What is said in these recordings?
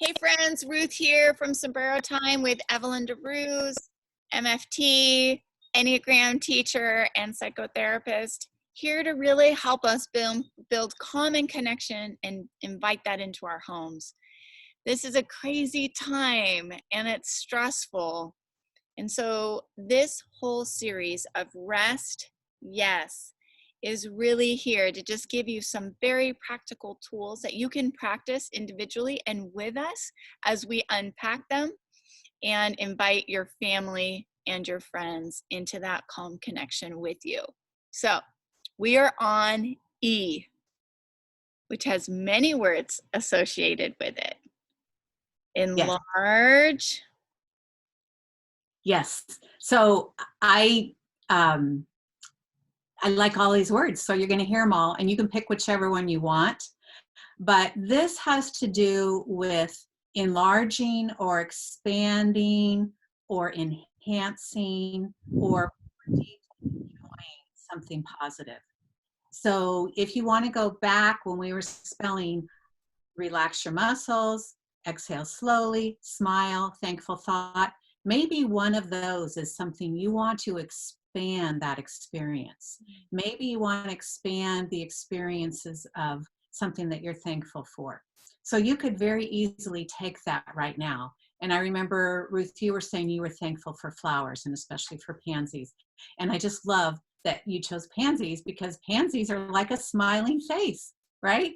Hey friends, Ruth here from Sombrero Time with Evelyn DeRuse, MFT, Enneagram teacher, and psychotherapist, here to really help us build calm and connection and invite that into our homes. This is a crazy time and it's stressful. And so this whole series of rest, yes, is really here to just give you some very practical tools that you can practice individually and with us as we unpack them and invite your family and your friends into that calm connection with you. So we are on E, which has many words associated with it. Enlarge. Yes. So I like all these words. So you're going to hear them all, and you can pick whichever one you want. But this has to do with enlarging or expanding or enhancing or enjoying something positive. So if you want to go back when we were spelling, relax your muscles, exhale slowly, smile, thankful thought, maybe one of those is something you want to expand that experience. Maybe you want to expand the experiences of something that you're thankful for. So you could very easily take that right now. And I remember, Ruth, you were saying you were thankful for flowers and especially for pansies. And I just love that you chose pansies because pansies are like a smiling face, right?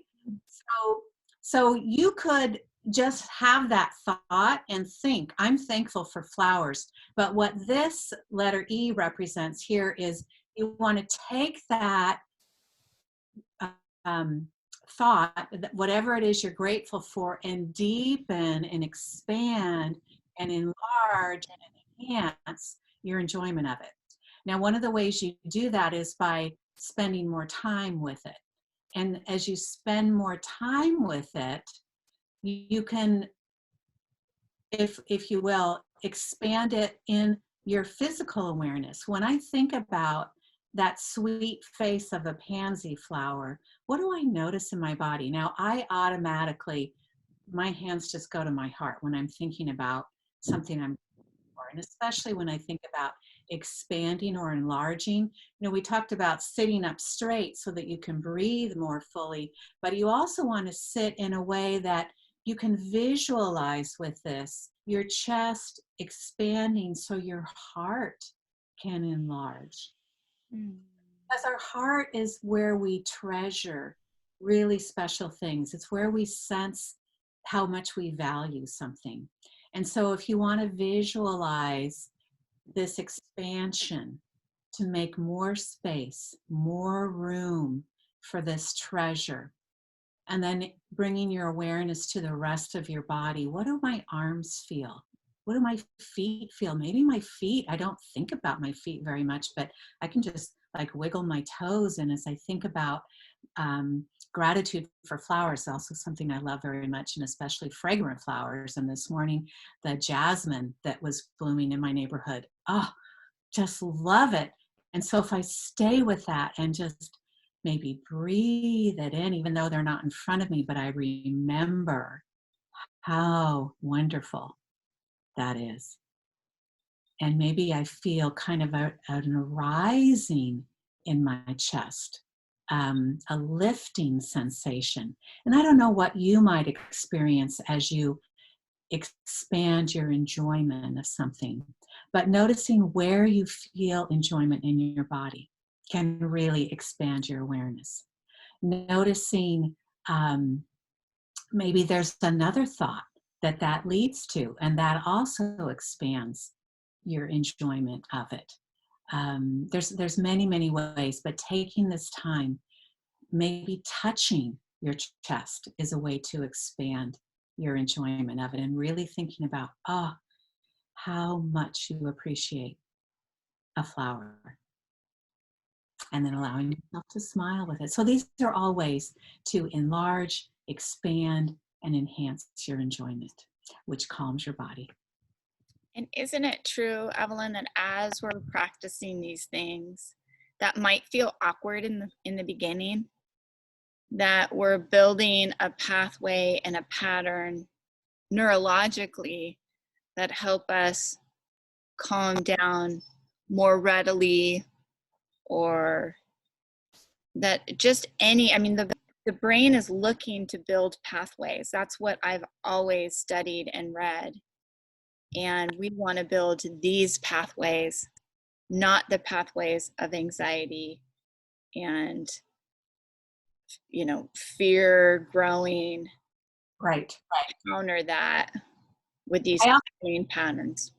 So you could just have that thought and think, I'm thankful for flowers. But what this letter E represents here is you want to take that thought, whatever it is you're grateful for, and deepen and expand and enlarge and enhance your enjoyment of it. Now, one of the ways you do that is by spending more time with it. And as you spend more time with it, you can, if you will, expand it in your physical awareness. When I think about that sweet face of a pansy flower, what do I notice in my body? Now, I automatically, my hands just go to my heart when I'm thinking about something I'm for, and especially when I think about expanding or enlarging. You know, we talked about sitting up straight so that you can breathe more fully, but you also want to sit in a way that you can visualize with this, your chest expanding so your heart can enlarge. Because our heart is where we treasure really special things. It's where we sense how much we value something. And so if you want to visualize this expansion to make more space, more room for this treasure, and then bringing your awareness to the rest of your body. What do my arms feel? What do my feet feel? Maybe my feet, I don't think about my feet very much, but I can just like wiggle my toes. And as I think about gratitude for flowers, also something I love very much, and especially fragrant flowers. And this morning, the jasmine that was blooming in my neighborhood, oh, just love it. And so if I stay with that and just maybe breathe it in, even though they're not in front of me, but I remember how wonderful that is. And maybe I feel kind of an arising in my chest, a lifting sensation. And I don't know what you might experience as you expand your enjoyment of something, but noticing where you feel enjoyment in your body can really expand your awareness. Noticing maybe there's another thought that leads to, and that also expands your enjoyment of it. There's many ways, but taking this time, maybe touching your chest is a way to expand your enjoyment of it, and really thinking about, how much you appreciate a flower, and then allowing yourself to smile with it. So these are all ways to enlarge, expand, and enhance your enjoyment, which calms your body. And isn't it true, Evelyn, that as we're practicing these things that might feel awkward in the beginning, that we're building a pathway and a pattern neurologically that help us calm down more readily, or that just any, I mean, the brain is looking to build pathways. That's what I've always studied and read. And we want to build these pathways, not the pathways of anxiety and, fear growing. Right. Counter that with these I brain patterns.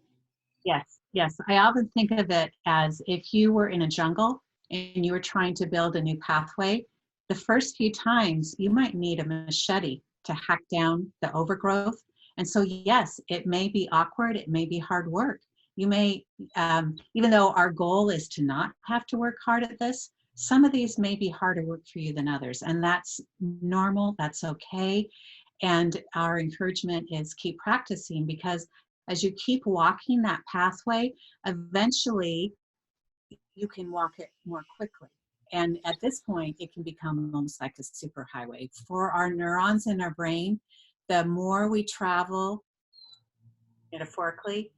Yes. I often think of it as if you were in a jungle and you were trying to build a new pathway, the first few times you might need a machete to hack down the overgrowth. And so, yes, it may be awkward, it may be hard work. You may, even though our goal is to not have to work hard at this, some of these may be harder work for you than others. And that's normal, that's okay. And our encouragement is keep practicing, because as you keep walking that pathway, eventually you can walk it more quickly. And at this point, it can become almost like a superhighway. For our neurons in our brain, the more we travel, metaphorically,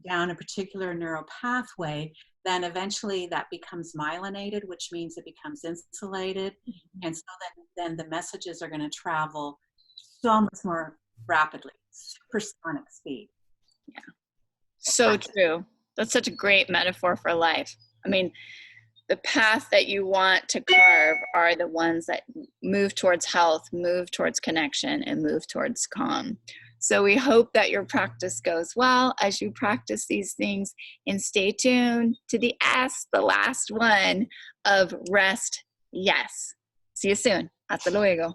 down a particular neural pathway, then eventually that becomes myelinated, which means it becomes insulated. And so then the messages are going to travel so much more rapidly, supersonic speed. Yeah. So true. That's such a great metaphor for life. I mean, the path that you want to carve are the ones that move towards health, move towards connection, and move towards calm. So we hope that your practice goes well as you practice these things, and stay tuned to the last one of rest. Yes. See you soon. Hasta luego.